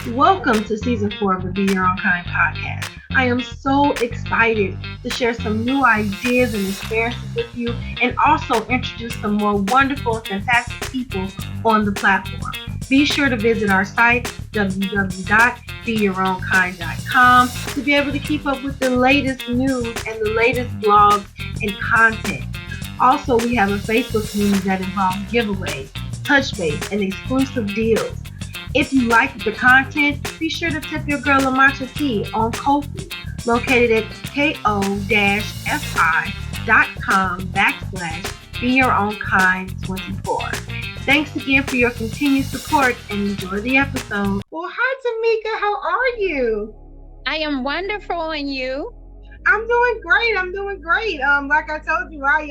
Welcome to season 4 of the Be Your Own Kind podcast. I am so excited to share some new ideas and experiences with you and also introduce some more wonderful and fantastic people on the platform. Be sure to visit our site, www.beyourownkind.com, to be able to keep up with the latest news and the latest blogs and content. Also, we have a Facebook community that involves giveaways, touch base, and exclusive deals. If you like the content, be sure to tip your girl a matcha tea on Ko-fi, located at ko-fi.com/be your own kind 24. Thanks again for your continued support and enjoy the episode. Well, hi Tamika, how are you? I am wonderful, and you? I'm doing great. I'm doing great. Like I told you, I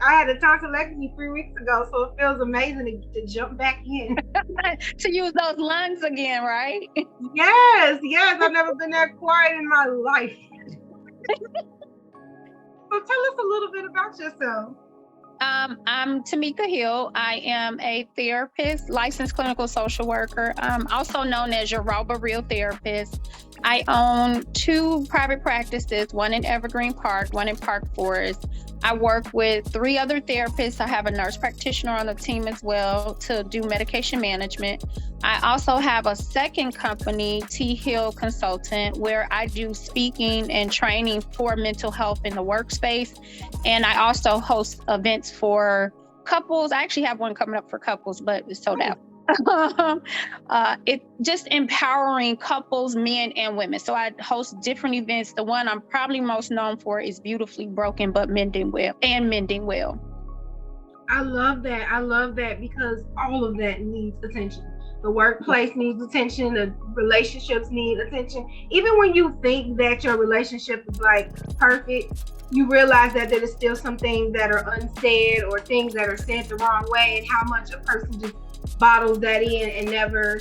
had a tonsillectomy 3 weeks ago, so it feels amazing to jump back in. To use those lungs again, right? Yes, yes. I've never been that quiet in my life. So tell us a little bit about yourself. I'm Tamika Hill. I am a therapist, licensed clinical social worker, also known as your Roba Real Therapist. I own 2 private practices, one in Evergreen Park, one in Park Forest. I work with 3 other therapists. I have a nurse practitioner on the team as well to do medication management. I also have a second company, T Hill Consultant, where I do speaking and training for mental health in the workspace. And I also host events for couples. I actually have one coming up for couples, but it's sold out. It just empowering couples, men and women. So I host different events. The one I'm probably most known for is Beautifully Broken but Mending Well and Mending Well. I love that. I love that because all of that needs attention. The workplace needs attention. The relationships need attention. Even when you think that your relationship is like perfect, you realize that there is still some things that are unsaid or things that are said the wrong way, and how much a person just bottles that in and never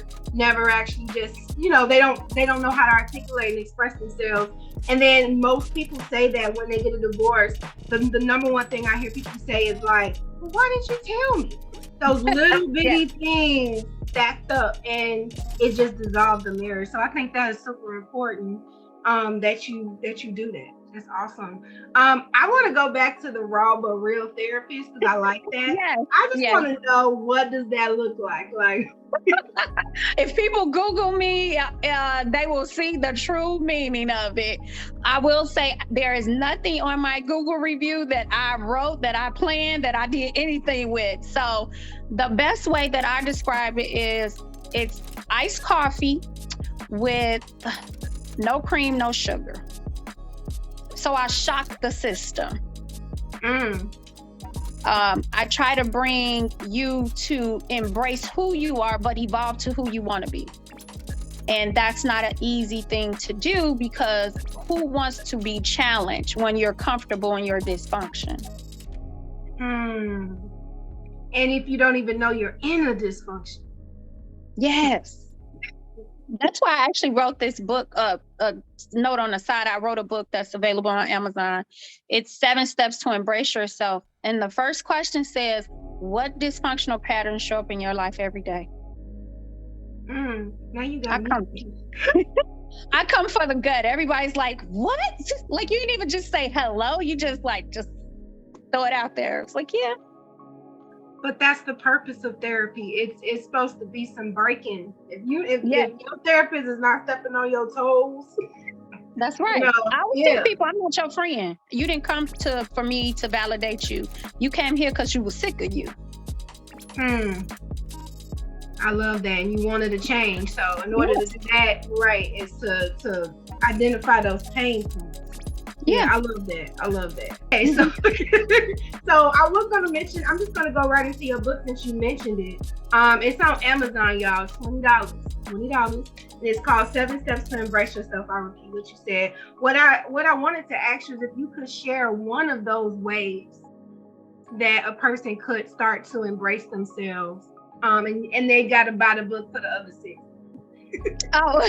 actually just they don't know how to articulate and express themselves. And then most people say that when they get a divorce, the number one thing I hear people say is like, well, why didn't you tell me? Those little bitty things stacked up, and it just dissolved the marriage. So I think that is super important, that you do that. That's awesome. I want to go back to the raw but real therapist because I like that. Yes, I just yes. want to know, what does that look like? Like, If people Google me, they will see the true meaning of it. I will say there is nothing on my Google review that I wrote, that I planned, that I did anything with. So the best way that I describe it is it's iced coffee with no cream, no sugar. So I shock the system. mm, I try to bring you to embrace who you are, but evolve to who you want to be. And that's not an easy thing to do because who wants to be challenged when you're comfortable in your dysfunction? mm. And if you don't even know you're in a dysfunction. Yes. That's why I actually wrote this book. A note on the side, I wrote a book that's available on Amazon. It's 7 Steps to Embrace Yourself. And the first question says, what dysfunctional patterns show up in your life every day? Now you I got come, me. I come for the gut. Everybody's like, what? Like, you didn't even just say hello. You just throw it out there. It's like, yeah. But that's the purpose of therapy. It's supposed to be some breaking. If Yeah. if your therapist is not stepping on your toes, That's right. you know, I always yeah. tell people, I'm not your friend. You didn't come for me to validate you. You came here because you were sick of you. I love that. And you wanted to change. So in order to do that, right, is to identify those pain points. Yeah, I love that. I love that. Okay, so so I was gonna mention, I'm just gonna go right into your book since you mentioned it. It's on Amazon, y'all. $20. $20. And it's called 7 Steps to Embrace Yourself. I repeat what you said. What I wanted to ask you is if you could share one of those ways that a person could start to embrace themselves. And they gotta buy the book for the other 6. Oh,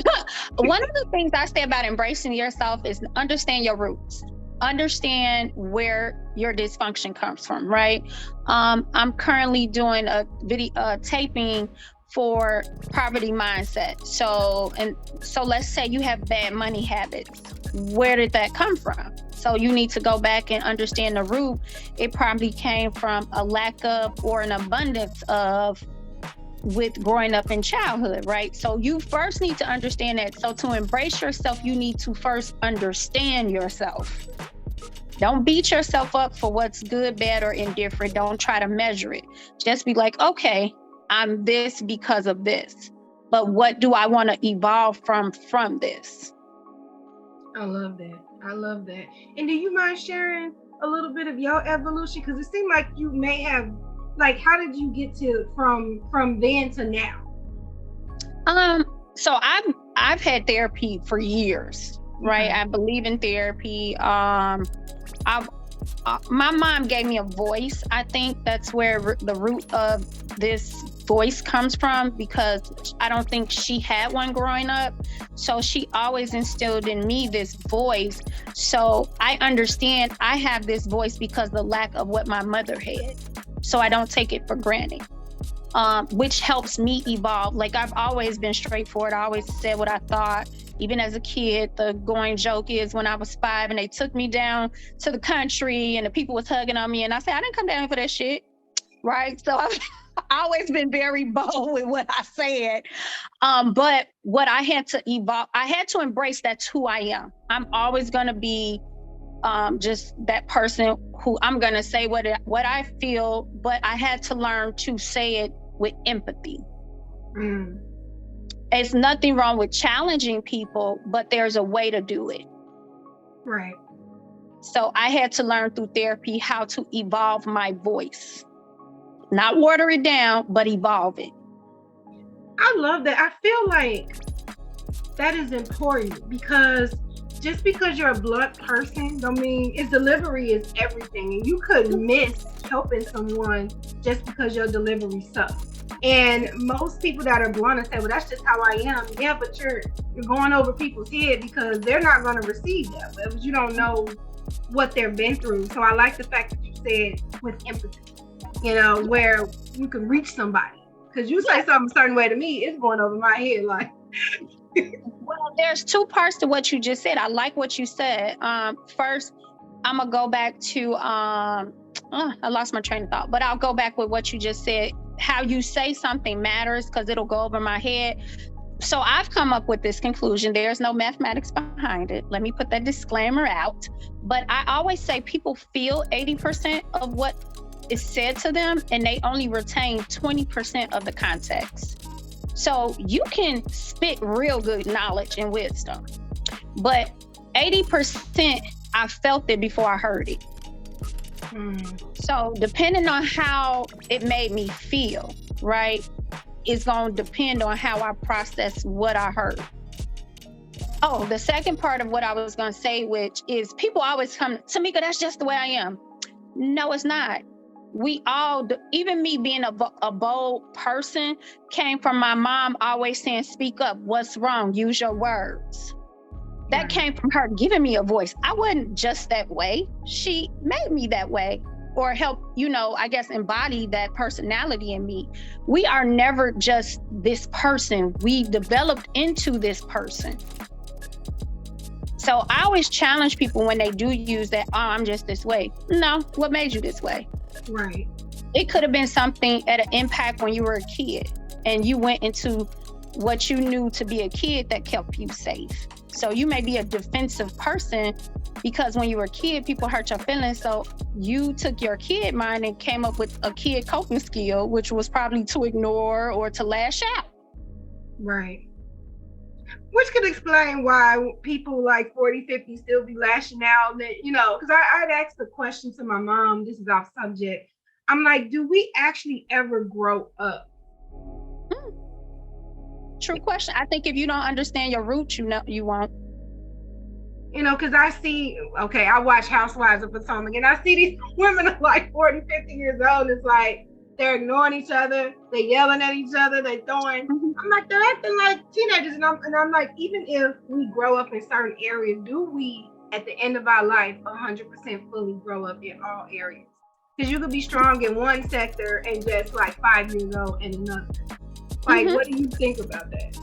one of the things I say about embracing yourself is understand your roots. Understand where your dysfunction comes from, right? I'm currently doing a video taping for poverty mindset. So let's say you have bad money habits. Where did that come from? So you need to go back and understand the root. It probably came from a lack of or an abundance of with growing up in childhood, right? So you first need to understand that. So to embrace yourself, you need to first understand yourself. Don't beat yourself up for what's good, bad, or indifferent. Don't try to measure it. Just be like, okay, I'm this because of this. But what do I want to evolve from this? I love that. I love that. And do you mind sharing a little bit of your evolution? Because it seemed like you may have, like, how did you get to from then to now? So I've had therapy for years, right? I believe in therapy. My mom gave me a voice. I think that's where the root of this voice comes from, because I don't think she had one growing up. So she always instilled in me this voice. So I understand I have this voice because of the lack of what my mother had. So I don't take it for granted, which helps me evolve. Like, I've always been straightforward. I always said what I thought. Even as a kid, the going joke is when I was 5 and they took me down to the country and the people was hugging on me, and I said, I didn't come down for that shit, right? So I've always been very bold with what I said. But what I had to evolve, I had to embrace that's who I am. I'm always going to be just that person who I'm going to say what I feel, but I had to learn to say it with empathy. It's nothing wrong with challenging people, but there's a way to do it. Right. So I had to learn through therapy how to evolve my voice. Not water it down, but evolve it. I love that. I feel like that is important, because just because you're a blunt person don't mean its delivery is everything. And you could miss helping someone just because your delivery sucks. And most people that are blunt and say, well, that's just how I am. Yeah, but you're going over people's head because they're not going to receive that. But you don't know what they've been through. So I like the fact that you said with empathy, where you can reach somebody. Because you say something a certain way to me, it's going over my head. Like, well, there's two parts to what you just said. I like what you said. First, I'm going to go back to, I lost my train of thought, but I'll go back with what you just said. How you say something matters, because it'll go over my head. So I've come up with this conclusion. There's no mathematics behind it. Let me put that disclaimer out. But I always say people feel 80% of what is said to them, and they only retain 20% of the context. So you can spit real good knowledge and wisdom, but 80%, I felt it before I heard it. So depending on how it made me feel, right, is going to depend on how I process what I heard. Oh, the second part of what I was going to say, which is people always come, Tamika, that's just the way I am. No, it's not. We all, even me being a bold person, came from my mom always saying, speak up, what's wrong, use your words. That came from her giving me a voice. I wasn't just that way. She made me that way, or help, I guess, embody that personality in me. We are never just this person. We developed into this person. So I always challenge people when they do use that, oh, I'm just this way. No, what made you this way? Right. It could have been something at an impact when you were a kid and you went into what you knew to be a kid that kept you safe. So you may be a defensive person because when you were a kid, people hurt your feelings. So you took your kid mind and came up with a kid coping skill, which was probably to ignore or to lash out. Right. Which could explain why people like 40, 50 still be lashing out. Because I'd asked the question to my mom, this is off subject. I'm like, do we actually ever grow up? True question. I think if you don't understand your roots, you won't. Because I watch Housewives of Potomac, and I see these women are like 40, 50 years old. It's like they're ignoring each other, they're yelling at each other, they're throwing. I'm like, they're acting like teenagers. And I'm like, even if we grow up in certain areas, do we, at the end of our life, 100% fully grow up in all areas? Because you could be strong in one sector and just like 5 years old in another. Like, what do you think about that?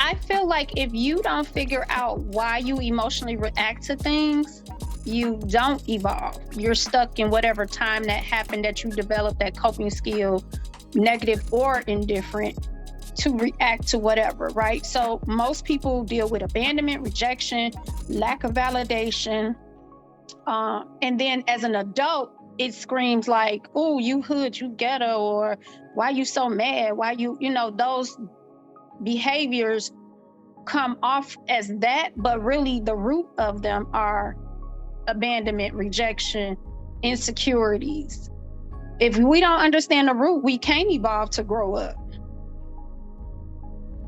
I feel like if you don't figure out why you emotionally react to things, you don't evolve. You're stuck in whatever time that happened that you developed that coping skill, negative or indifferent, to react to whatever, right? So most people deal with abandonment, rejection, lack of validation. And then as an adult, it screams like, oh, you hood, you ghetto, or why you so mad? Why those behaviors come off as that, but really the root of them are abandonment, rejection, insecurities. If we don't understand the root, we can't evolve to grow up.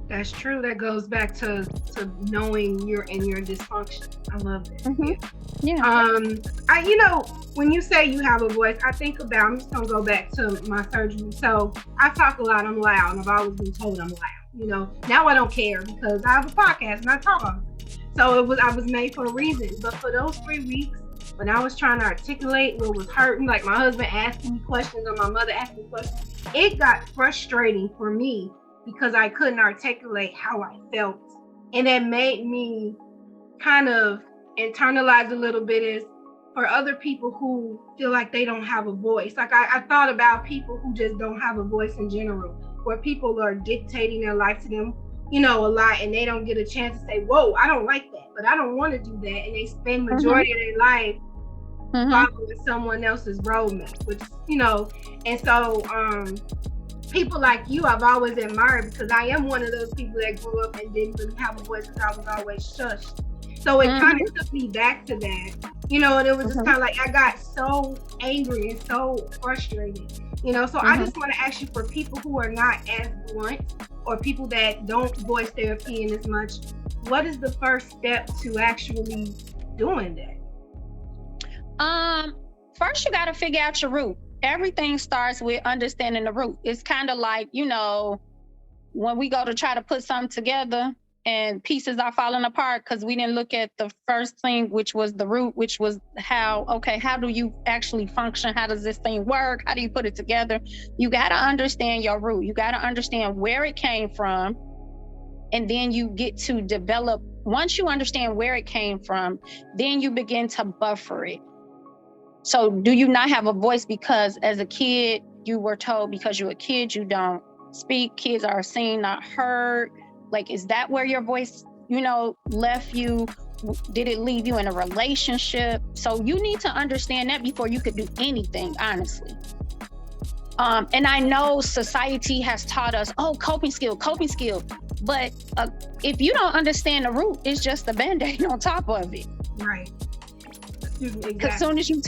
That's true. That goes back to knowing your dysfunction. I love that. Mm-hmm. Yeah. When you say you have a voice, I think about. I'm just gonna go back to my surgery. So I talk a lot. I'm loud. I've always been told I'm loud. Now I don't care because I have a podcast and I talk on it. So I was made for a reason. But for those 3 weeks, when I was trying to articulate what was hurting, like my husband asking me questions or my mother asking me questions, it got frustrating for me because I couldn't articulate how I felt. And that made me kind of internalize a little bit is for other people who feel like they don't have a voice. Like I thought about people who just don't have a voice in general, where people are dictating their life to them, a lot, and they don't get a chance to say, whoa, I don't like that, but I don't want to do that. And they spend majority of their life following someone else's roadmap, which, and so people like you I've always admired because I am one of those people that grew up and didn't really have a voice because I was always shushed. So it kind of took me back to that, and it was just kind of like I got so angry and so frustrated, So I just want to ask you, for people who are not as blunt or people that don't voice their opinion as much, what is the first step to actually doing that? First you got to figure out your root. Everything starts with understanding the root. It's kind of like, when we go to try to put something together and pieces are falling apart because we didn't look at the first thing, which was the root, which was how do you actually function? How does this thing work? How do you put it together? You got to understand your root. You got to understand where it came from. And then you get to develop, once you understand where it came from, then you begin to buffer it. So do you not have a voice because as a kid, you were told because you're a kid, you don't speak, kids are seen, not heard? Like, is that where your voice, left you? Did it leave you in a relationship? So you need to understand that before you could do anything, honestly. And I know society has taught us, coping skill. But if you don't understand the root, it's just a Band-Aid on top of it. Right. Exactly. As soon as you're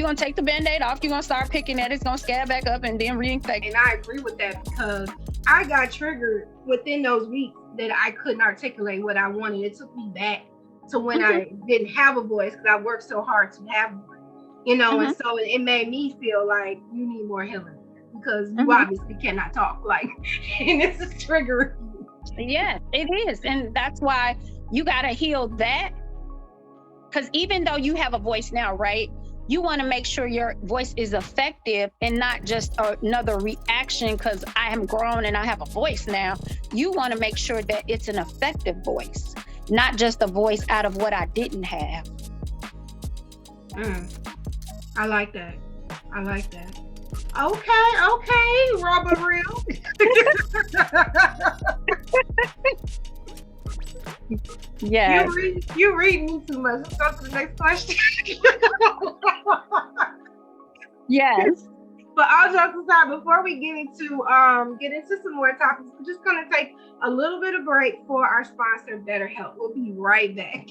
gonna take the Band-Aid off, you're gonna start picking at it, it's gonna scab back up and then reinfect. And I agree with that because I got triggered within those weeks that I couldn't articulate what I wanted. It took me back to when I didn't have a voice because I worked so hard to have one, and so it made me feel like you need more healing because you obviously cannot talk, like, and this is triggering you. Yeah, it is. And that's why you gotta heal that. Because even though you have a voice now, right, you want to make sure your voice is effective and not just another reaction because I am grown and I have a voice now. You want to make sure that it's an effective voice, not just a voice out of what I didn't have. I like that. Okay, Rubber Real. Yeah. You read me too much. Let's go to the next question. Yes. But all jokes aside, before we get into some more topics, we're just gonna take a little bit of break for our sponsor, BetterHelp. We'll be right back.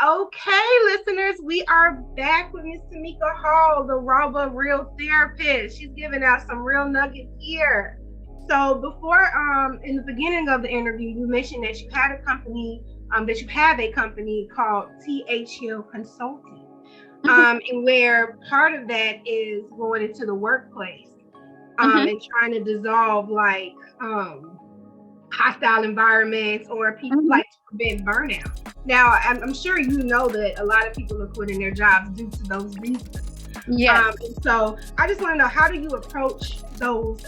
Okay, listeners, we are back with Miss Tamika Hall, the Roba Real Therapist. She's giving out some real nuggets here. So before, in the beginning of the interview, you mentioned that you had a company, that you have a company called TH Hill Consulting, and where part of that is going into the workplace, Mhm. and trying to dissolve like hostile environments or people Mhm. like to prevent burnout. Now, I'm sure you know that a lot of people are quitting their jobs due to those reasons. Yes. And so I just want to know, how do you approach those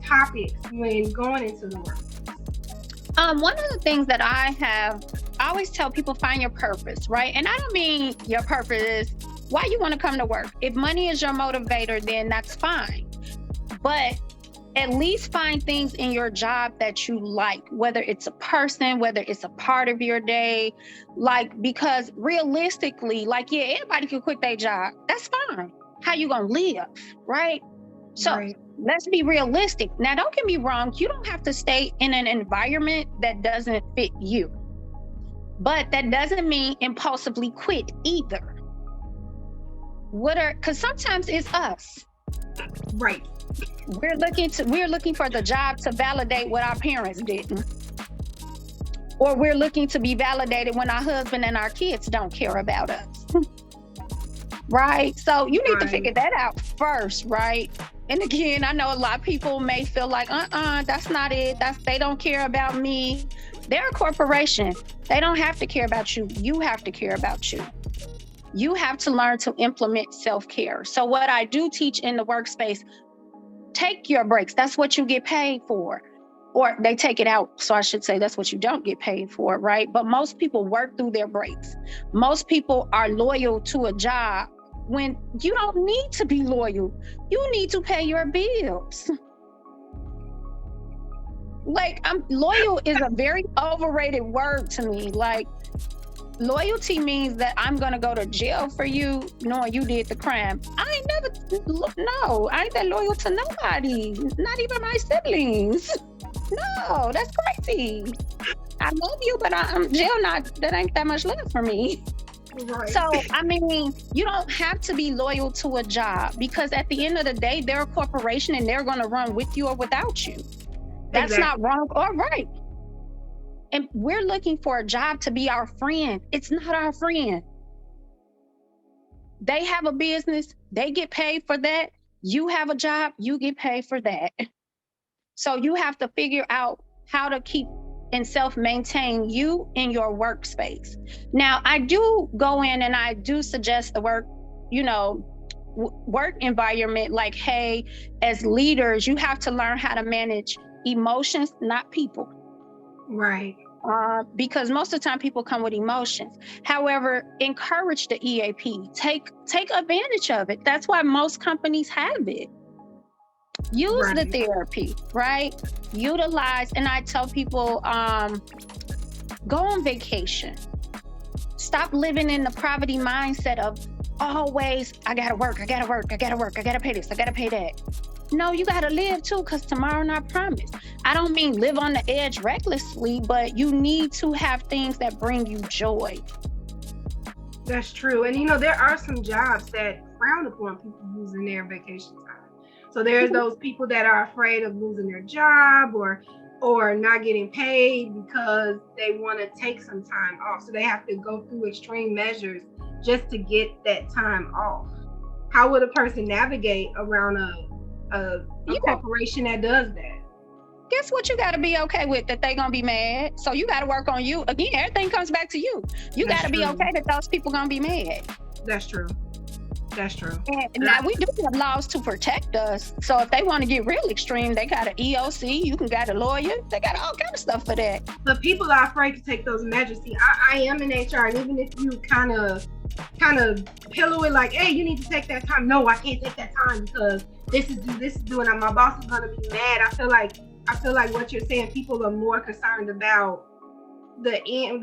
topics when going into the work? One of the things that I always tell people, find your purpose, right? And I don't mean your purpose is why you want to come to work. If money is your motivator, then that's fine. But at least find things in your job that you like, whether it's a person, whether it's a part of your day, like, because realistically, like, yeah, anybody can quit their job. That's fine. How you gonna live, right? So Right. let's be realistic. Now, don't get me wrong, you don't have to stay in an environment that doesn't fit you. But that doesn't mean impulsively quit either. Because sometimes it's us. Right. We're looking for the job to validate what our parents didn't. Or we're looking to be validated when our husband and our kids don't care about us. Right? So you need to figure that out first, right? And again, I know a lot of people may feel like, that's not it. They don't care about me. They're a corporation. They don't have to care about you. You have to care about you. You have to learn to implement self-care. So what I do teach in the workspace, take your breaks. That's what you get paid for. Or they take it out. So I should say that's what you don't get paid for, right? But most people work through their breaks. Most people are loyal to a job when you don't need to be loyal. You need to pay your bills. Like, loyal is a very overrated word to me. Like, loyalty means that I'm gonna go to jail for you, knowing you did the crime. I ain't that loyal to nobody, not even my siblings. No, that's crazy. I love you, but I'm jail that ain't that much love for me. Right. So, I mean, you don't have to be loyal to a job, because at the end of the day, they're a corporation and they're gonna run with you or without you. That's not wrong or right. And we're looking for a job to be our friend. It's not our friend. They have a business, they get paid for that. You have a job, you get paid for that. So you have to figure out how to keep and self-maintain you in your workspace. Now, I do go in and I do suggest the work environment, like, hey, as leaders, you have to learn how to manage emotions, not people. Right. Because most of the time people come with emotions. However, encourage the EAP. Take advantage of it. That's why most companies have it. Use the therapy, right? Utilize, and I tell people, go on vacation. Stop living in the poverty mindset of always, I gotta work, I gotta pay this, I gotta pay that. No, you gotta live too, because tomorrow not promised. I don't mean live on the edge recklessly, but you need to have things that bring you joy. That's true. And there are some jobs that frown upon people using their vacation time. So there's those people that are afraid of losing their job or not getting paid because they want to take some time off. So they have to go through extreme measures just to get that time off. How would a person navigate around a corporation that does that? Guess what? You got to be okay with that. They're going to be mad. So you got to work on you. Again, everything comes back to you. You got to be okay that those people going to be mad. That's true. That's true. And now we do have laws to protect us. So if they want to get real extreme, they got an EOC. You can got a lawyer. They got all kind of stuff for that. But people are afraid to take those measures. See, I am in HR, and even if you kind of pillow it like, hey, you need to take that time. No, I can't take that time because this is doing. My boss is gonna be mad. I feel like what you're saying, people are more concerned about the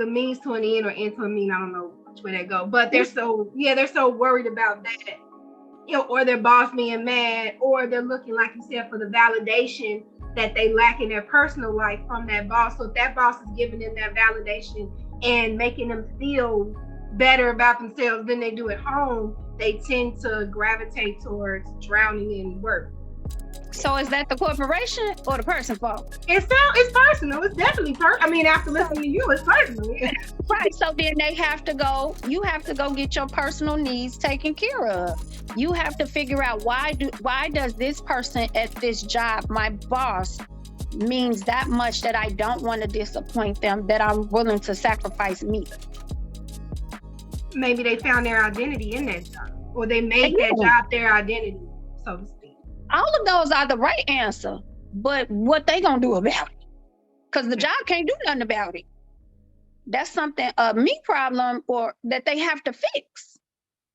means to an end or end to a mean. I don't know which way they go, but they're so worried about that, or their boss being mad, or they're looking, like you said, for the validation that they lack in their personal life from that boss. So if that boss is giving them that validation and making them feel better about themselves than they do at home, they tend to gravitate towards drowning in work. So is that the corporation or the person's fault? It's personal. It's definitely personal. I mean, after listening to you, it's personal. Right. So then you have to go get your personal needs taken care of. You have to figure out why does this person at this job, my boss, means that much that I don't want to disappoint them, that I'm willing to sacrifice me. Maybe they found their identity in that job, or they made that job their identity, so to speak. All of those are the right answer, but what they gonna do about it? Because the job can't do nothing about it. That's something, a me problem, or that they have to fix.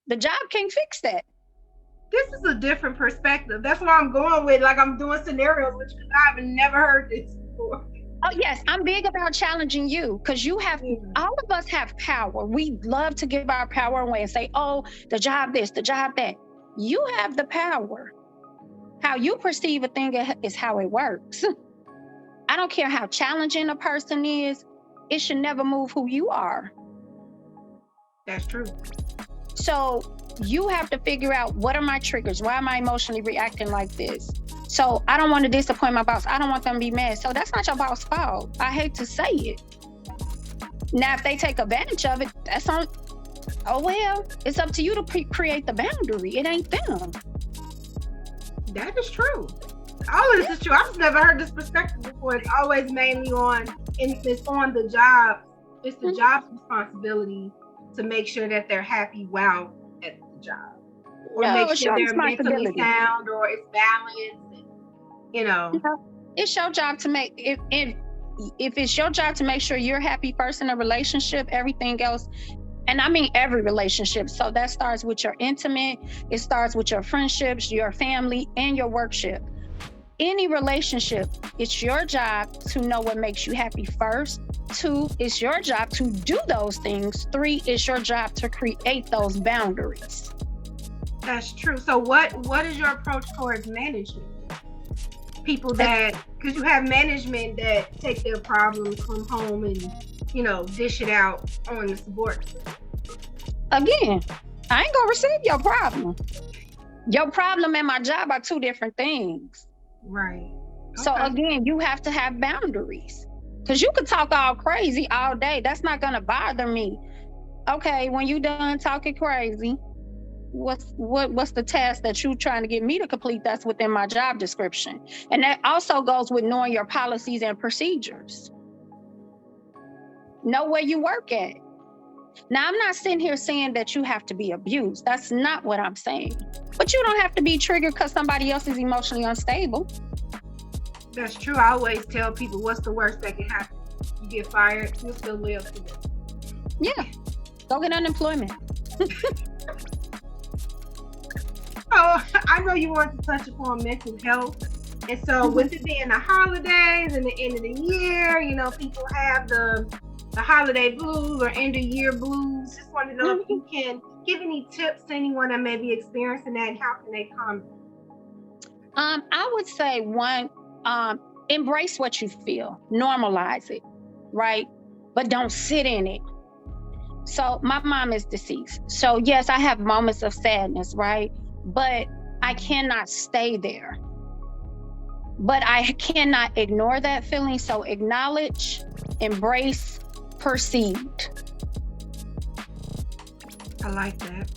The job can't fix that. This is a different perspective. That's why I'm going with, like, I'm doing scenarios, which I've never heard this before. Oh yes, I'm big about challenging you, because you have, all of us have power. We love to give our power away and say, oh, the job this, the job that. You have the power. How you perceive a thing is how it works. I don't care how challenging a person is, it should never move who you are. That's true. So you have to figure out, what are my triggers? Why am I emotionally reacting like this? So I don't want to disappoint my boss. I don't want them to be mad. So that's not your boss's fault. I hate to say it. Now, if they take advantage of it, that's on, oh well, it's up to you to create the boundary. It ain't them. That is true. All of this is true. I've just never heard this perspective before. It's always mainly it's on the job. It's the job's responsibility to make sure that they're happy while at the job. Or make sure they're mentally sound, or it's balanced. And, you know. It's your job to make, if it's your job to make sure you're happy first in a relationship, everything else, and I mean every relationship. So that starts with your intimate, it starts with your friendships, your family, and your workship. Any relationship, it's your job to know what makes you happy first. 2, it's your job to do those things. 3, it's your job to create those boundaries. That's true. So what is your approach towards management? People that, because you have management that take their problems, come home and, dish it out on the subordinates. Again, I ain't gonna receive your problem. Your problem and my job are 2 different things. Right. Okay. So again, you have to have boundaries. Because you could talk all crazy all day. That's not gonna bother me. Okay, when you done talking crazy, what's the task that you trying to get me to complete that's within my job description? And that also goes with knowing your policies and procedures. Know where you work at. Now, I'm not sitting here saying that you have to be abused. That's not what I'm saying. But you don't have to be triggered because somebody else is emotionally unstable. That's true. I always tell people, what's the worst that can happen? You get fired, you'll still live. Yeah. Go get unemployment. Oh, I know you want to touch upon mental health. And so with it being the holidays and the end of the year, people have the holiday blues or end of year blues. Just want to know if you can give any tips to anyone that may be experiencing that, and how can they come? I would say, one, embrace what you feel, normalize it, right? But don't sit in it. So my mom is deceased. So yes, I have moments of sadness, right? But I cannot stay there. But I cannot ignore that feeling. So acknowledge, embrace, proceed. I like that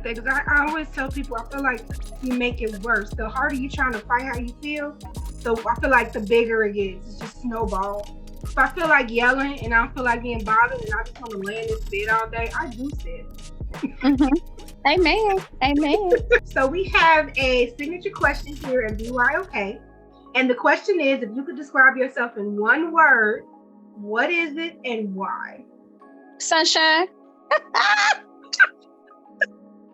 because I always tell people, I feel like you make it worse. The harder you trying to fight how you feel, so I feel like the bigger it gets. It's just snowball. If I feel like yelling and I don't feel like being bothered and I just want to lay in this bed all day, I do sit. Amen. So we have a signature question here at BYOK. And the question is, if you could describe yourself in one word, what is it and why? Sunshine.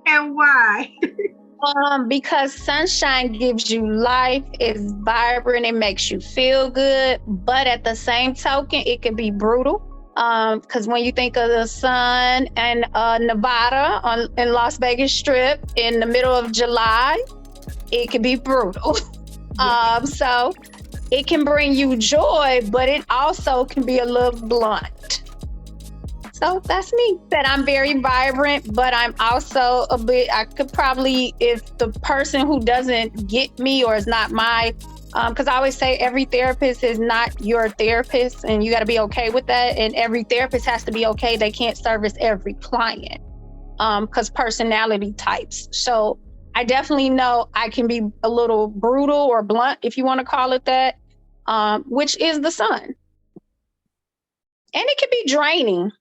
And why? Because sunshine gives you life, it's vibrant, it makes you feel good, but at the same token, it can be brutal. Because when you think of the sun and Nevada in Las Vegas Strip in the middle of July, it can be brutal. So it can bring you joy, but it also can be a little blunt. So that's me. That I'm very vibrant, but I'm also a bit, I could probably, if the person who doesn't get me or is not my, because I always say every therapist is not your therapist, and you got to be okay with that. And every therapist has to be okay. They can't service every client because personality types. So I definitely know I can be a little brutal or blunt, if you want to call it that, which is the sun. And it can be draining.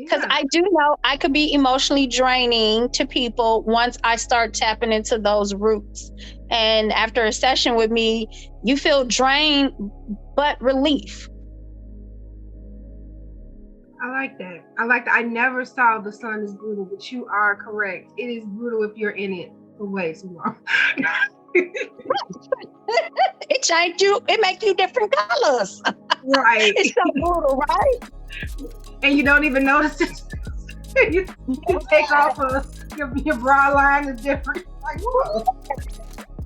Because I do know I could be emotionally draining to people once I start tapping into those roots. And after a session with me, you feel drained, but relief. I like that. I never saw the sun as brutal, but you are correct. It is brutal if you're in it for way too long. It changed you. It makes you different colors. Right. It's so brutal, right? And you don't even notice it. you take off your bra line is different. Like, whoa.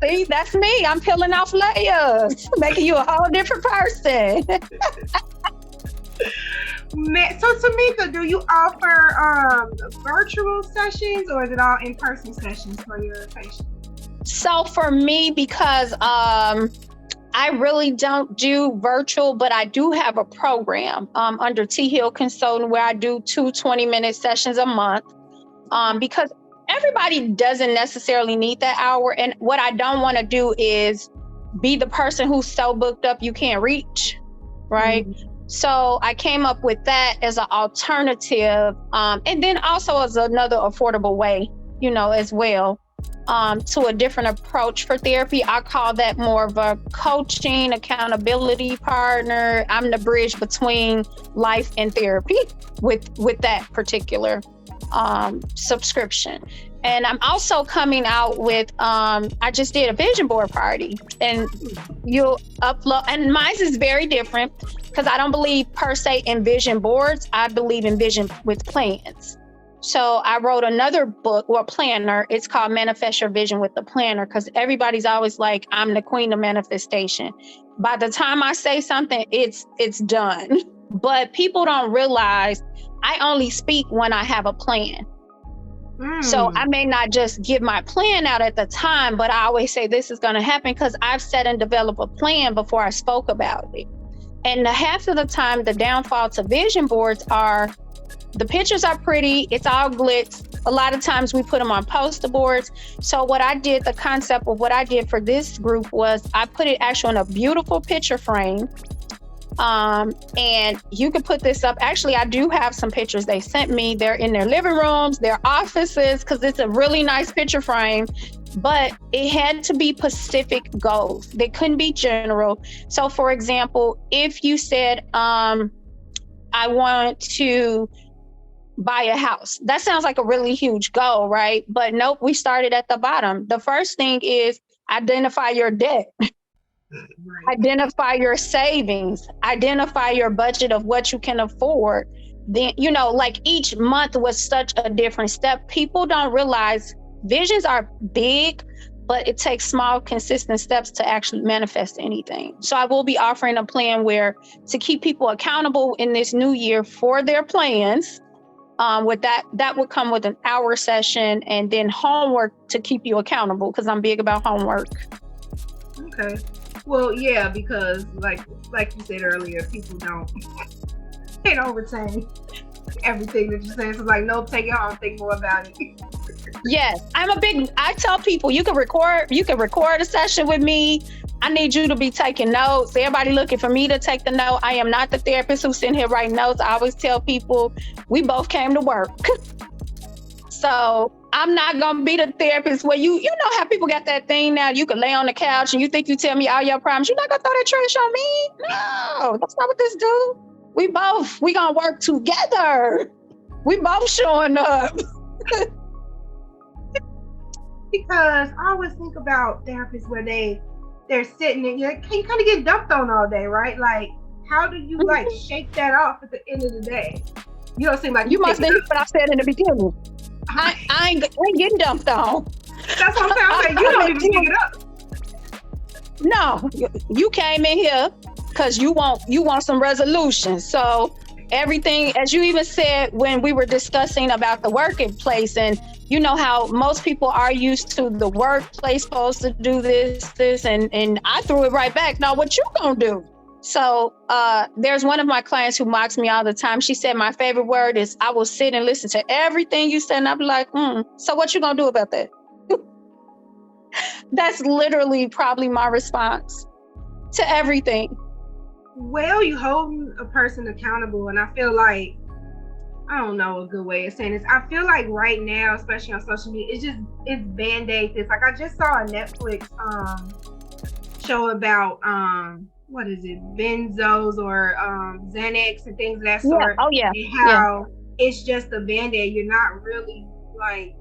See, that's me. I'm peeling off layers, making you a whole different person. So Tamika, do you offer virtual sessions or is it all in-person sessions for your patients? So for me, because I really don't do virtual, but I do have a program under T Hill Consulting where I do 2 20-minute sessions a month because everybody doesn't necessarily need that hour. And what I don't want to do is be the person who's so booked up you can't reach, right? Mm-hmm. So I came up with that as an alternative and then also as another affordable way, as well. To a different approach for therapy. I call that more of a coaching, accountability partner. I'm the bridge between life and therapy with that particular subscription. And I'm also coming out with, I just did a vision board party, and you'll upload, and mine is very different because I don't believe per se in vision boards. I believe in vision with plans. So I wrote another book or planner. It's called Manifest Your Vision with the Planner, because everybody's always like, I'm the queen of manifestation. By the time I say something, it's done. But people don't realize I only speak when I have a plan. So I may not just give my plan out at the time, but I always say this is going to happen because I've set and developed a plan before I spoke about it. And half of the time, the downfall to vision boards are the pictures are pretty, it's all glitz. A lot of times we put them on poster boards. So what I did, the concept of what I did for this group was I put it actually in a beautiful picture frame. And you can put this up. Actually, I do have some pictures they sent me. They're in their living rooms, their offices, because it's a really nice picture frame. But it had to be specific goals. They couldn't be general. So for example, if you said, I want to buy a house. That sounds like a really huge goal, right? But nope, we started at the bottom. The first thing is identify your debt. Right. Identify your savings, identify your budget of what you can afford. Then, like each month was such a different step. People don't realize visions are big, but it takes small, consistent steps to actually manifest anything. So I will be offering a plan where to keep people accountable in this new year for their plans. With that would come with an hour session and then homework to keep you accountable, because I'm big about homework. Okay. Well, yeah, because like you said earlier, people don't retain everything that you're saying. So it's like, nope, take it home, think more about it. Yes, I tell people you can record a session with me. I need you to be taking notes. Everybody looking for me to take the note. I am not the therapist who's sitting here writing notes. I always tell people we both came to work. So I'm not going to be the therapist where you know how people got that thing now. You can lay on the couch and you think you tell me all your problems. You're not going to throw that trash on me? No, that's not what this do. We going to work together. We both showing up. Because I always think about therapists where they're sitting and you kind of get dumped on all day, right? Like, how do you shake that off at the end of the day? You don't seem like you must think what I said in the beginning. I ain't getting dumped on. That's what I'm saying. I'm like, you don't even pick it up. No, you came in here because you want some resolution. So everything, as you even said when we were discussing about the workplace, and you know how most people are used to the workplace supposed to do this, and I threw it right back. Now, what you gonna do? So there's one of my clients who mocks me all the time. She said my favorite word is I will sit and listen to everything you said, and I'll be like, so what you gonna do about that? That's literally probably my response to everything. Well, you holding a person accountable, and I feel like, I don't know a good way of saying this. I feel like right now, especially on social media, it's band-aid this. Like I just saw a Netflix show about what is it, benzos or Xanax and things of that sort. Oh yeah. And how it's just a band-aid. You're not really like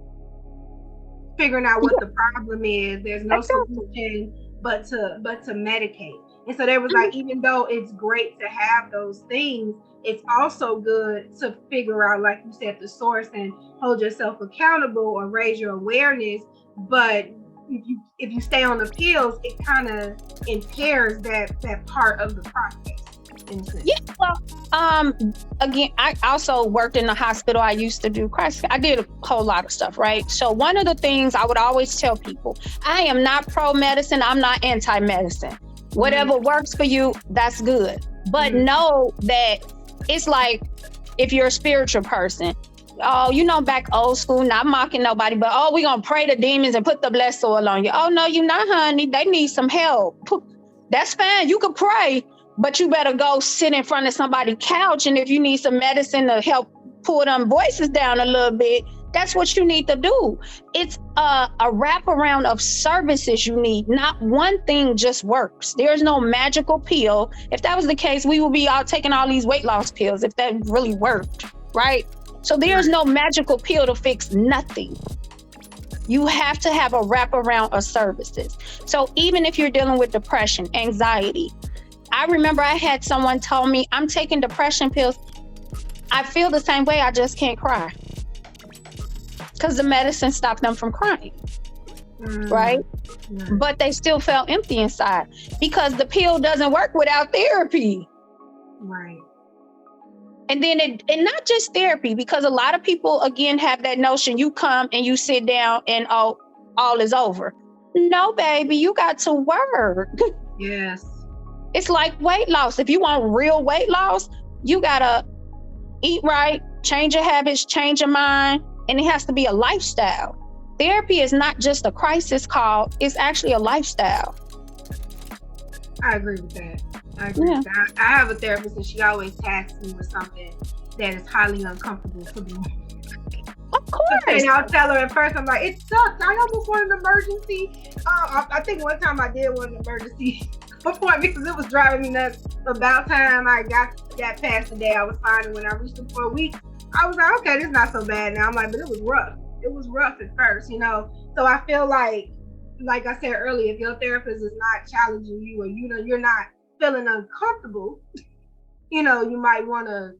figuring out what the problem is. There's no solution but to medicate. And so there was like, even though it's great to have those things, it's also good to figure out, like you said, the source and hold yourself accountable or raise your awareness. But if you stay on the pills, it kind of impairs that part of the process. Yeah, well, again, I also worked in the hospital. I used to do crisis. I did a whole lot of stuff, right? So one of the things I would always tell people, I am not pro-medicine. I'm not anti-medicine. Whatever works for you, that's good. But know that it's like if you're a spiritual person, oh, you know, back old school, not mocking nobody, but oh, we're going to pray to demons and put the blessed oil on you. Oh, no, you're not, honey. They need some help. That's fine. You can pray, but you better go sit in front of somebody's couch. And if you need some medicine to help pull them voices down a little bit, that's what you need to do. It's a wraparound of services you need. Not one thing just works. There's no magical pill. If that was the case, we would be all taking all these weight loss pills if that really worked, right? So there's no magical pill to fix nothing. You have to have a wraparound of services. So even if you're dealing with depression, anxiety, I remember I had someone tell me, I'm taking depression pills. I feel the same way, I just can't cry. Because the medicine stopped them from crying, right? But they still felt empty inside because the pill doesn't work without therapy. Right. And then and not just therapy, because a lot of people, again, have that notion, you come and you sit down and all is over. No, baby, you got to work. Yes. It's like weight loss. If you want real weight loss, you got to eat right, change your habits, change your mind. And it has to be a lifestyle. Therapy is not just a crisis call, it's actually a lifestyle. I agree with that. With that. I have a therapist and she always tasks me with something that is highly uncomfortable for me. Of course. And I'll tell her at first, I'm like, it sucks. I almost want an emergency. I think one time I did want an emergency appointment because it was driving me nuts. About time I got past the day I was fine. And when I reached the 4 weeks, I was like, okay, this is not so bad now. I'm like, but it was rough. It was rough at first, you know? So I feel like I said earlier, if your therapist is not challenging you or, you know, you're not feeling uncomfortable, you know, you might want to,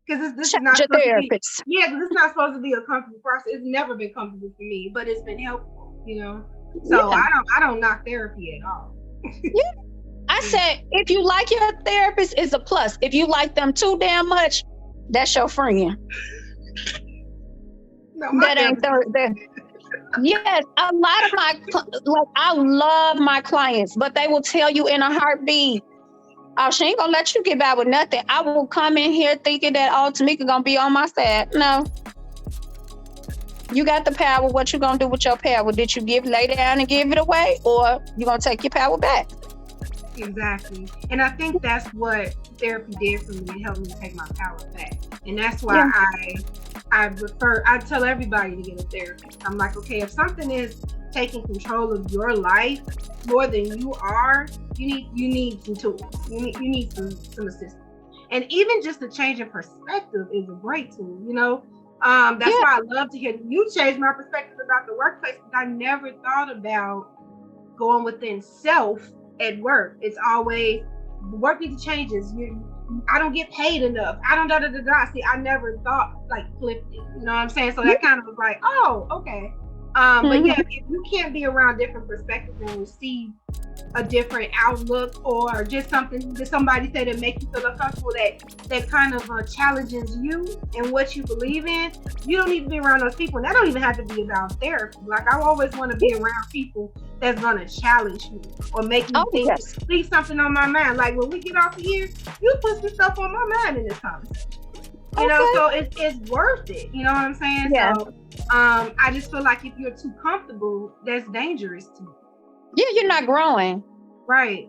because this is not supposed to be, because it's not supposed to be a comfortable process. It's never been comfortable for me, but it's been helpful, you know? So I don't knock therapy at all. I said, if you like your therapist, it's a plus. If you like them too damn much, that's your friend. No, that ain't the yes, a lot of I love my clients, but they will tell you in a heartbeat, oh, she ain't gonna let you get by with nothing. I will come in here thinking that, oh, Tamika gonna be on my side. No. You got the power. What you gonna do with your power? Did you lay down and give it away, or you gonna take your power back? Exactly. And I think that's what therapy did for me. It helped me take my power back. And that's why I tell everybody to get a therapist. I'm like, okay, if something is taking control of your life more than you are, you need some tools. You need some assistance. And even just a change in perspective is a great tool, you know? That's why I love to hear you change my perspective about the workplace, because I never thought about going within self at work. It's always work needs changes. I don't get paid enough. I don't See, I never thought like flipped it. You know what I'm saying? So that kind of was like, oh, okay. But yeah, Mhm. if you can't be around different perspectives and receive a different outlook, or just something that somebody said that make you feel uncomfortable, that kind of challenges you and what you believe in, you don't need to be around those people. And that don't even have to be about therapy. Like, I always want to be around people that's gonna challenge me or make me Oh think, yes, leave something on my mind. Like, when we get off of here, you put some stuff on my mind in this conversation. okay, So it's worth it. You know what I'm saying? yeah. So I just feel like if you're too comfortable, that's dangerous to me. Yeah, you're not growing. Right.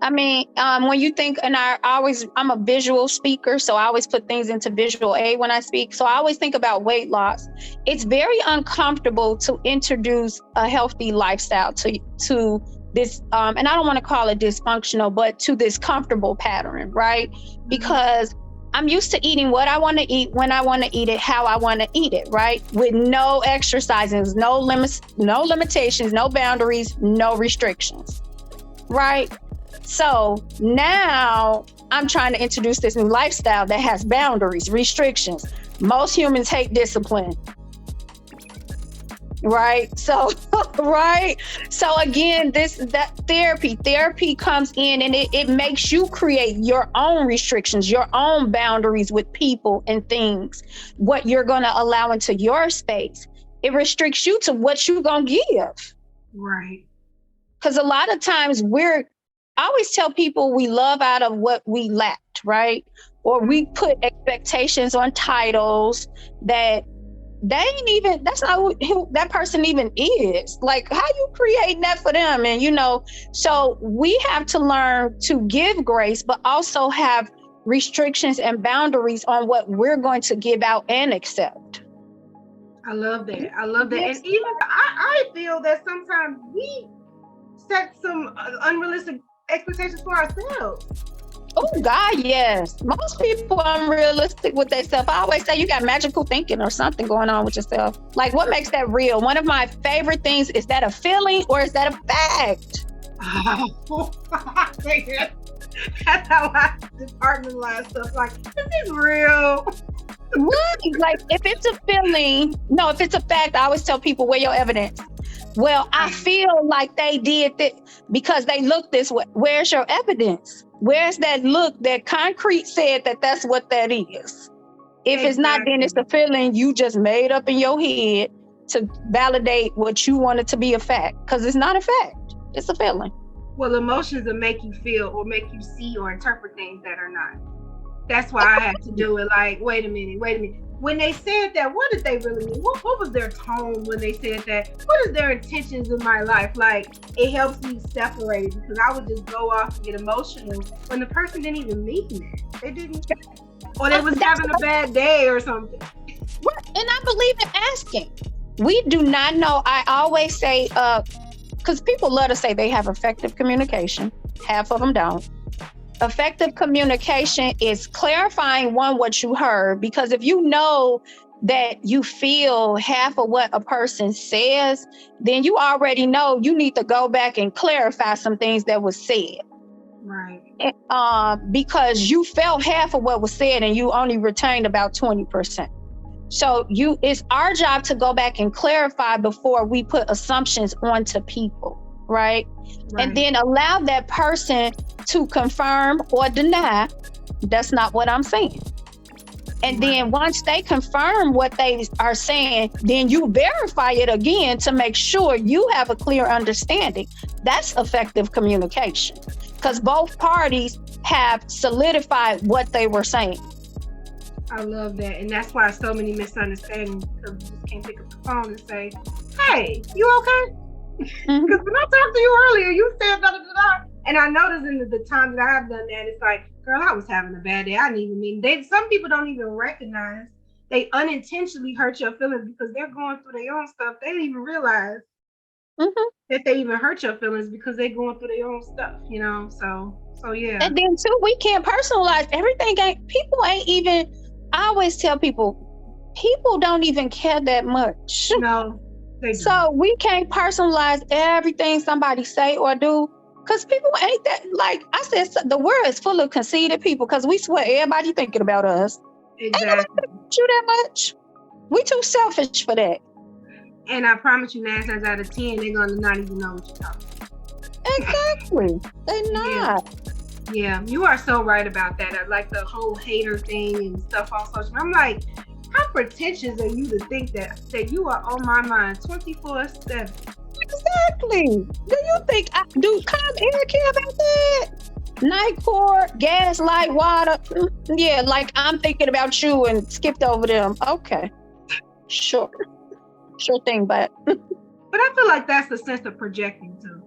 I mean, when you think, and I'm a visual speaker, so I always put things into visual aid when I speak. So I always think about weight loss. It's very uncomfortable to introduce a healthy lifestyle to this, and I don't want to call it dysfunctional, but to this comfortable pattern, right? Because I'm used to eating what I want to eat, when I want to eat it, how I want to eat it, right? With no exercises, no limits, no limitations, no boundaries, no restrictions, right? So now I'm trying to introduce this new lifestyle that has boundaries, restrictions. Most humans hate discipline, right? So, right. So again, that therapy comes in, and it makes you create your own restrictions, your own boundaries with people and things, what you're going to allow into your space. It restricts you to what you're going to give. Right. Because a lot of times I always tell people we love out of what we lacked, right? Or we put expectations on titles that that's not who that person even is. Like, how you creating that for them? And so we have to learn to give grace, but also have restrictions and boundaries on what we're going to give out and accept. I love that. I love that. Yes. And even I feel that sometimes we set some unrealistic expectations for ourselves. Oh God, yes. Most people are unrealistic with themselves. I always say you got magical thinking or something going on with yourself. Like, what makes that real? One of my favorite things, is that a feeling or is that a fact? That's how I departmentalize stuff. Like, this is real. Right. Like, if it's a feeling, no, if it's a fact, I always tell people, where your evidence? Well, I feel like they did that because they looked this way. Where's your evidence? Where's that look that concrete said that that's what that is? If it's not, then it's a feeling you just made up in your head to validate what you want it to be a fact, because it's not a fact. It's a feeling. Well, emotions will make you feel or make you see or interpret things that are not. That's why I had to do it. Like, wait a minute. When they said that, what did they really mean? What was their tone when they said that? What is their intentions in my life? Like, it helps me separate, because I would just go off and get emotional when the person didn't even mean that. They didn't, or they was having a bad day or something. And I believe in asking. We do not know. I always say, because people love to say they have effective communication. Half of them don't. Effective communication is clarifying, one, what you heard, because if you know that you feel half of what a person says, then you already know you need to go back and clarify some things that was said. Right. Because you felt half of what was said and you only retained about 20%. So it's our job to go back and clarify before we put assumptions onto people, right? And then allow that person to confirm or deny, that's not what I'm saying. And then once they confirm what they are saying, then you verify it again to make sure you have a clear understanding. That's effective communication, because both parties have solidified what they were saying. I love that. And that's why so many misunderstandings, because you just can't pick up the phone and say, hey, you okay? Because when I talked to you earlier, you said da da da da. And I noticed in the time that I've done that, it's like, girl, I was having a bad day. I didn't even mean. Some people don't even recognize they unintentionally hurt your feelings because they're going through their own stuff. They didn't even realize that they even hurt your feelings because they're going through their own stuff, So yeah. And then too, we can't personalize everything. People ain't even. I always tell people don't even care that much. No. So we can't personalize everything somebody say or do, because people ain't that. Like I said, the world is full of conceited people, because we swear everybody thinking about us. Exactly. Ain't nobody you that much. We too selfish for that. And I promise you, 9 times out of 10, they're gonna not even know what you're talking about. Exactly. They're not. Yeah, you are so right about that. I like the whole hater thing and stuff on social. I'm like, how pretentious are you to think that you are on my mind 24/7? Exactly. Do you think do Eric care about that? Night court, gaslight, water. Yeah, like I'm thinking about you and skipped over them. Okay. Sure thing, but I feel like that's the sense of projecting too.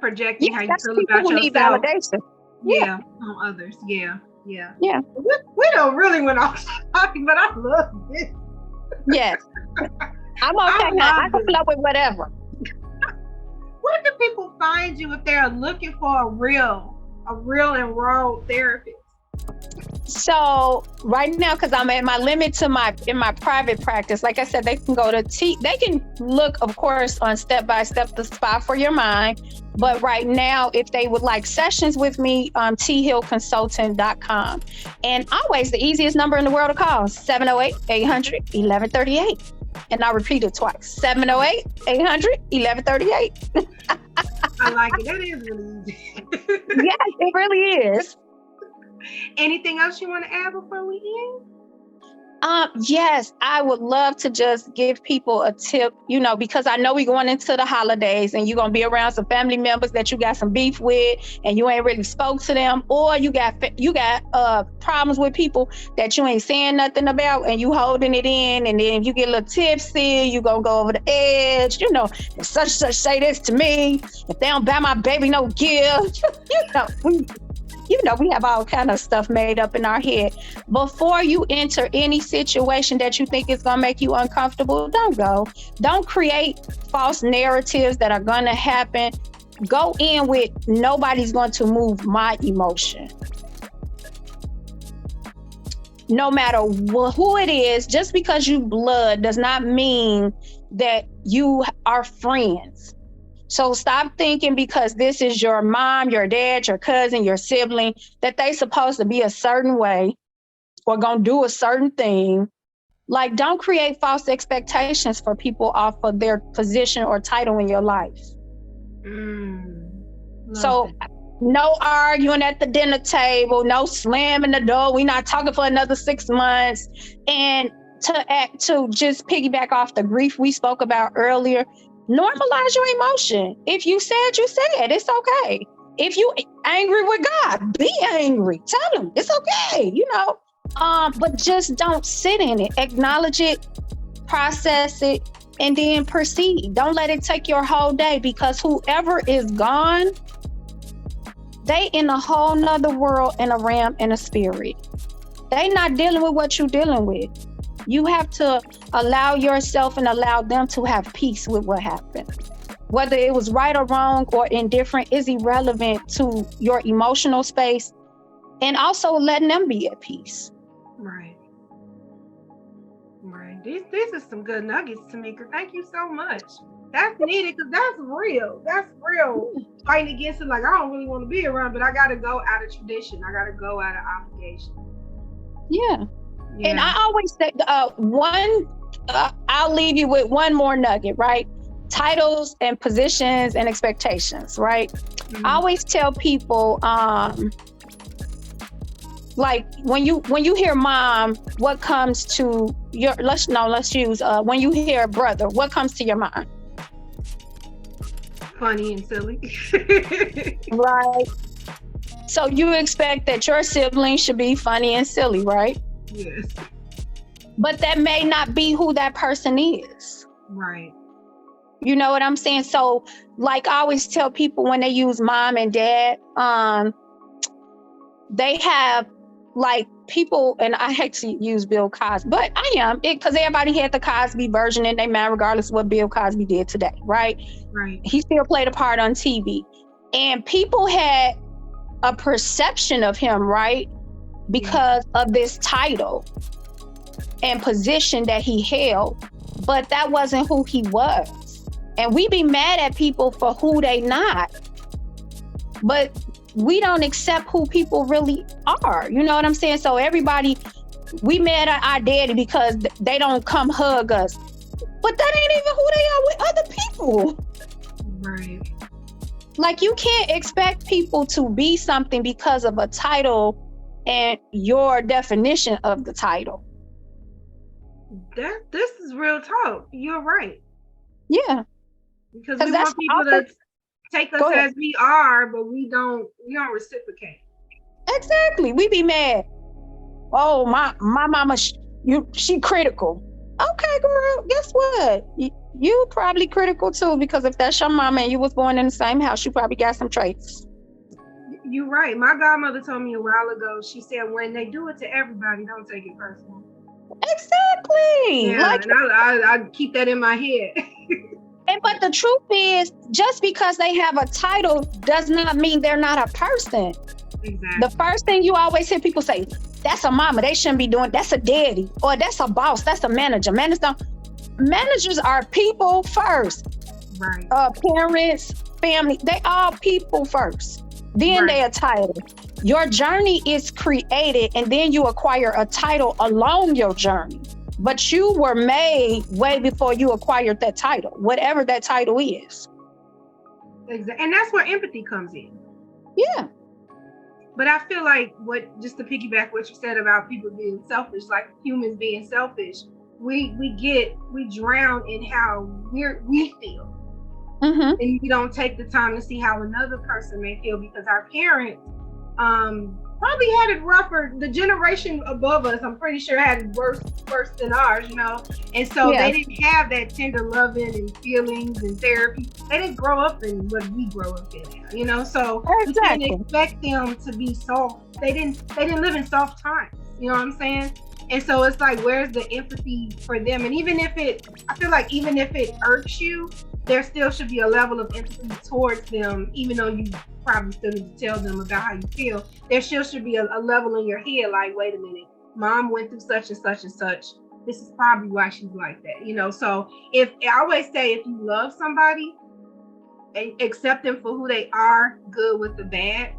Projecting how you feel about who need yourself. validation. Yeah, on others. Yeah. Yeah. We don't really went off talking, but I love this. Yes. I'm okay now. I can flow with whatever. Where do people find you if they're looking for a real and raw therapist? So right now, because I'm at my limit in my private practice, like I said, they can go to they can look, of course, on Step by Step, the spa for your mind. But right now, if they would like sessions with me, thehillconsultant.com. And always the easiest number in the world to call, 708-800-1138. And I'll repeat it twice, 708-800-1138. I like it. That is really easy. Yes, it really is. Anything else you want to add before we end? Yes, I would love to just give people a tip, because I know we're going into the holidays and you're going to be around some family members that you got some beef with and you ain't really spoke to them, or you got problems with people that you ain't saying nothing about and you holding it in, and then if you get a little tipsy, you going to go over the edge, and such say this to me, if they don't buy my baby no gift, we have all kind of stuff made up in our head. Before you enter any situation that you think is going to make you uncomfortable, don't go. Don't create false narratives that are going to happen. Go in with nobody's going to move my emotion. No matter who it is, just because you blood does not mean that you are friends. So stop thinking because this is your mom, your dad, your cousin, your sibling, that they supposed to be a certain way or gonna do a certain thing. Like, don't create false expectations for people off of their position or title in your life. So no arguing at the dinner table, no slamming the door. We're not talking for another 6 months. And to just piggyback off the grief we spoke about earlier, normalize your emotion. If you said, you said. It's okay. If you angry with God, be angry. Tell him it's okay, but just don't sit in it. Acknowledge it, process it, and then proceed. Don't let it take your whole day, because whoever is gone, they in a whole nother world, in a realm, in a spirit. They not dealing with what you're dealing with. You have to allow yourself and allow them to have peace with what happened. Whether it was right or wrong or indifferent is irrelevant to your emotional space, and also letting them be at peace. Right. These are some good nuggets, Tamika. Thank you so much. That's needed, because that's real. Fighting against it, like, I don't really want to be around, but I got to go out of tradition. I got to go out of obligation. Yeah. And I always say, I'll leave you with one more nugget, right? Titles and positions and expectations, right? Mm-hmm. I always tell people, like when you hear mom, what comes to your, when you hear brother, what comes to your mind? Funny and silly. Right. So you expect that your sibling should be funny and silly, right? Yes. But that may not be who that person is. Right. You know what I'm saying? So, like I always tell people when they use mom and dad, they have like people, and I hate to use Bill Cosby, but I am, because everybody had the Cosby version in their mind, regardless of what Bill Cosby did today, right? Right. He still played a part on TV. And people had a perception of him, right? Because of this title and position that he held, but that wasn't who he was. And we be mad at people for who they not, but we don't accept who people really are. You know what I'm saying? So everybody, we mad at our daddy because they don't come hug us. but that ain't even who they are with other people. Right. Like, you can't expect people to be something because of a title and your definition of the title. This is real talk. You're right. Yeah. Because we want people to take us as we are, but we don't reciprocate. Exactly. We be mad. Oh, my mama, she critical. Okay, girl, guess what? You probably critical too, because if that's your mama and you was born in the same house, you probably got some traits. You're right. My godmother told me a while ago, she said, when they do it to everybody, don't take it personal. Exactly. Yeah, like, and I keep that in my head. But the truth is, just because they have a title does not mean they're not a person. Exactly. The first thing you always hear people say, that's a mama, they shouldn't be doing, that's a daddy, or that's a boss, that's a manager. Managers are people first. Right. Parents, family, they all people first. Then they a title. Your journey is created, and then you acquire a title along your journey. But you were made way before you acquired that title, whatever that title is. Exactly. And that's where empathy comes in. Yeah. But I feel like just to piggyback what you said about people being selfish, like humans being selfish, we drown in how we feel. Mm-hmm. And we don't take the time to see how another person may feel, because our parents probably had it rougher. The generation above us, I'm pretty sure, had it worse than ours, and so they didn't have that tender loving and feelings and therapy. They didn't grow up in what we grow up in now, so we can't expect them to be soft. They didn't live in soft times, you know what I'm saying? And so it's like, where's the empathy for them? And I feel like even if it irks you, there still should be a level of empathy towards them, even though you probably still need to tell them about how you feel. There still should be a level in your head, like, wait a minute, mom went through such and such and such. This is probably why she's like that, So I always say, if you love somebody, accept them for who they are, good with the bad,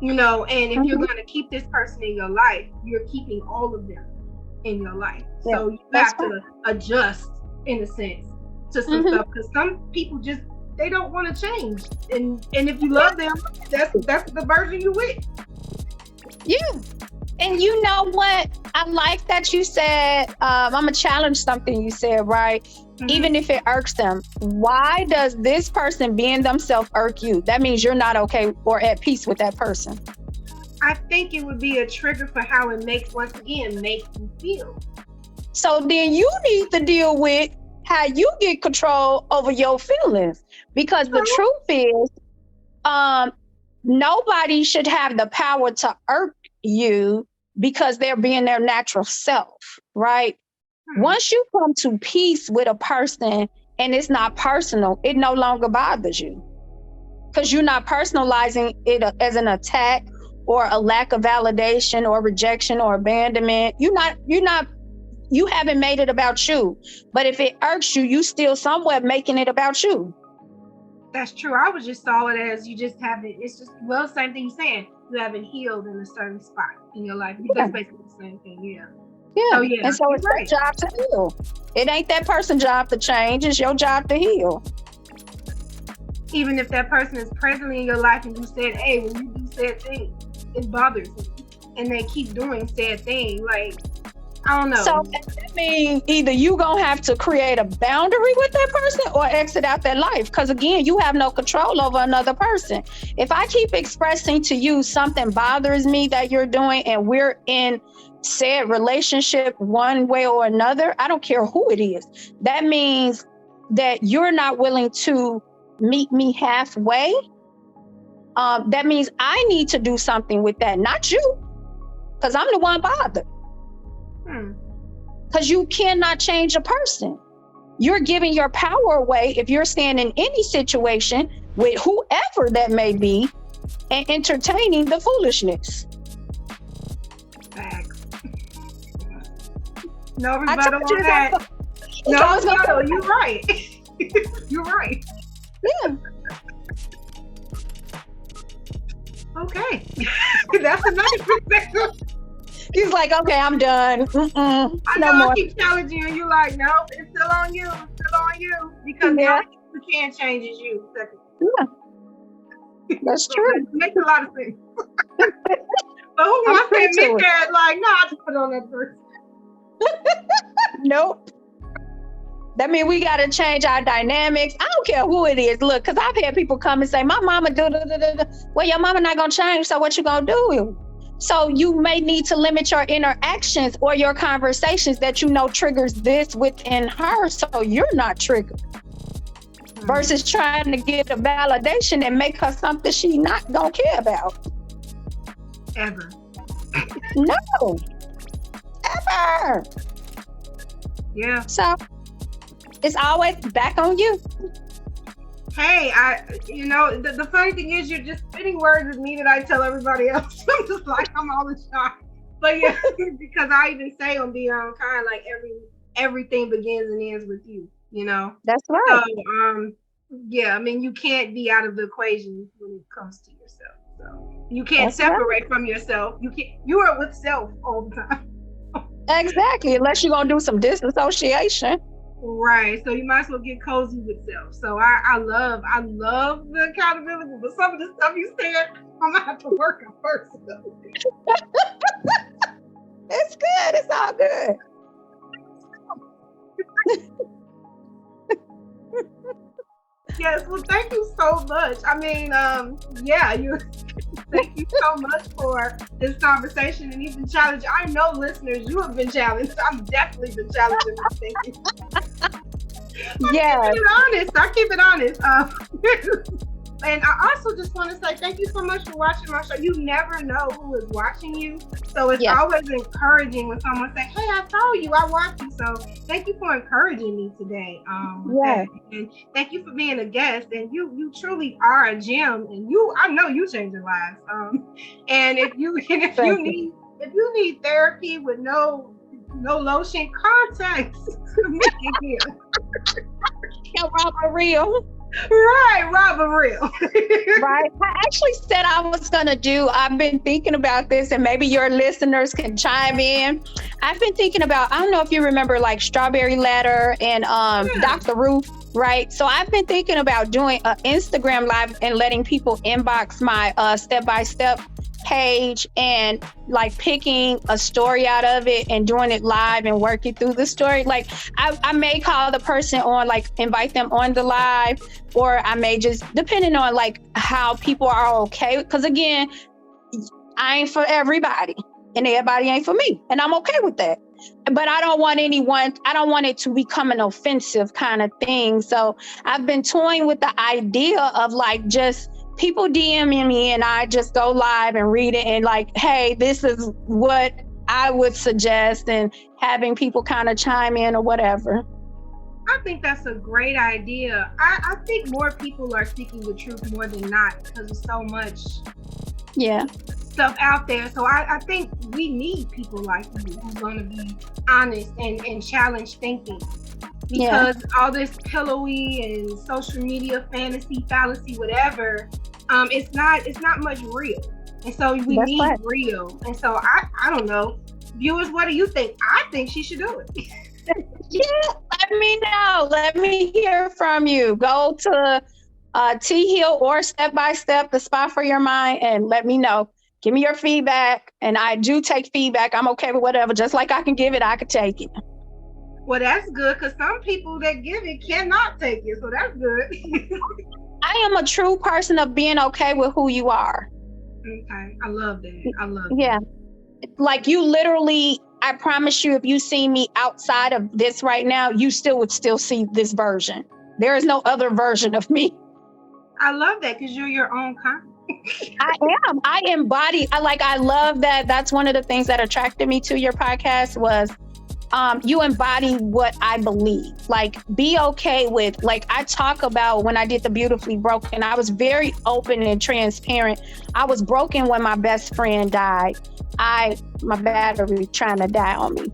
and if you're going to keep this person in your life, you're keeping all of them in your life. Yeah, so you have to adjust, in a sense, to some stuff, because some people just, they don't want to change, and if you love them, that's the version you with. Yeah. And you know what? I like that you said, I'm gonna challenge something you said, right? Mm-hmm. Even if it irks them, why does this person being themselves irk you? That means you're not okay or at peace with that person. I think it would be a trigger for how it makes you feel. So then you need to deal with how you get control over your feelings, because the truth is, nobody should have the power to irk you because they're being their natural self, right? Once you come to peace with a person and it's not personal, it no longer bothers you, because you're not personalizing it as an attack or a lack of validation or rejection or abandonment. You haven't made it about you. But if it irks you, you still somewhat making it about you. That's true. I was just saw it as you just haven't, it's just, well, same thing you're saying. You haven't healed in a certain spot in your life. That's basically the same thing, yeah. Yeah. And so it's your job to heal. It ain't that person's job to change. It's your job to heal. Even if that person is presently in your life and you said, hey, when you do said thing, it bothers me. And they keep doing said thing, like, I don't know. So that means either you gonna have to create a boundary with that person or exit out their life. Because again, you have no control over another person. If I keep expressing to you something bothers me that you're doing, and we're in said relationship one way or another, I don't care who it is. That means that you're not willing to meet me halfway. That means I need to do something with that, not you, because I'm the one bothered. Because you cannot change a person. You're giving your power away if you're staying in any situation with whoever that may be and entertaining the foolishness. Facts. No rebuttal on that. No, you're right. You're right. Yeah. Okay. That's a nice perspective. He's like, okay, I'm done. I I No know I more. keep challenging you, and you like, no, it's still on you. It's still on you. Because the Yeah, only thing you can change is you. yeah, that's So true. that makes a lot of sense. But who I'm wants to free admit to it. that? Like, no, I just put on that person. Nope. That means we got to change our dynamics. I don't care who it is. Look, because I've had people come and say, my mama do. Well, your mama not going to change, so what you going to do? So you may need to limit your interactions or your conversations that you know triggers this within her, so you're not triggered. Versus trying to get a validation and make her something she not going to care about. Ever. No. Ever. Yeah. So it's always back on you. Hey, the funny thing is you're just spitting words with me that I tell everybody else. I'm just like, I'm always shocked. But yeah, because I even say on Be Unkind, like everything begins and ends with you, you know? That's right. So, yeah, I mean, you can't be out of the equation when it comes to yourself. So you can't That's separate from yourself. You are with self all the time. Exactly, unless you're going to do some disassociation. Right. So you might as well get cozy with self. So I love the accountability, but some of the stuff you said, I'm gonna have to work on first. It's good. It's all good. Yes, well thank you so much. I mean, thank you so much for this conversation and even challenge. I know listeners, you have been challenged. I've definitely been challenged in my thinking. Yeah. I keep it honest. And I also just want to say thank you so much for watching my show. You never know who is watching you. So it's always encouraging when someone says, hey, I saw you, I watched you. So thank you for encouraging me today. And thank you for being a guest. And you truly are a gem. And I know you change your lives. And if you need therapy with no lotion, contact me again. Robert Real. Right, Robert Real. Right. I actually said I was going to I've been thinking about this, and maybe your listeners can chime in. I've been thinking about, I don't know if you remember like Strawberry Letter and Dr. Ruth, right? So I've been thinking about doing an Instagram live and letting people inbox my step-by-step page and like picking a story out of it and doing it live and working through the story. Like I may call the person on, like invite them on the live, or I may just, depending on like how people are okay. Because again, I ain't for everybody and everybody ain't for me. And I'm okay with that. But I don't want it to become an offensive kind of thing. So I've been toying with the idea of like just people DMing me and I just go live and read it and like, hey, this is what I would suggest, and having people kind of chime in or whatever. I think that's a great idea. I think more people are seeking the truth more than not because there's so much stuff out there. So I think we need people like you who's going to be honest and challenge thinking. Because all this pillowy and social media fantasy, fallacy, whatever, it's not much real. And so we need real. And so I don't know. Viewers, what do you think? I think she should do it. Let me know. Let me hear from you. Go to T Hill or Step by Step, the spot for your mind, and let me know. Give me your feedback. And I do take feedback. I'm okay with whatever. Just like I can give it, I can take it. Well, that's good, because some people that give it cannot take it. So that's good. I am a true person of being okay with who you are. Okay. I love that. Yeah. Like you literally, I promise you, if you see me outside of this right now, you would still see this version. There is no other version of me. I love that because you're your own kind. I am. I embody. I love that. That's one of the things that attracted me to your podcast was you embody what I believe. Like, be okay with, like, I talk about when I did the Beautifully Broken, I was very open and transparent. I was broken when my best friend died. My battery trying to die on me.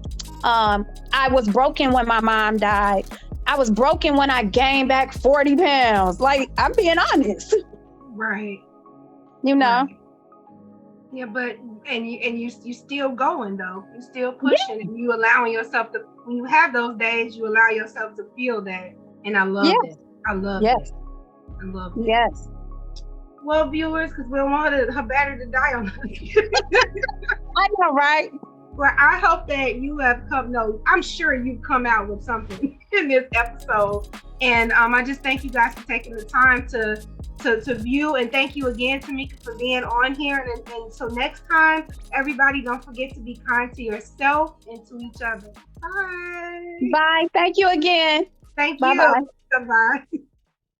I was broken when my mom died. I was broken when I gained back 40 pounds. Like, I'm being honest. Right. You know? Right. Yeah, but you still going though. You still pushing, and you allowing yourself to. When you have those days, you allow yourself to feel that, and I love Yes, that. I love that. yes, I love that. yes. Well, viewers, because we don't want her battery to die on us. I know, right? Well, I hope that you have come. No, I'm sure you've come out with something in this episode, and I just thank you guys for taking the time to view, and thank you again, Tamika, for being on here. And so next time, everybody, don't forget to be kind to yourself and to each other. Bye. Bye. Thank you again. Thank Bye you. bye. Bye.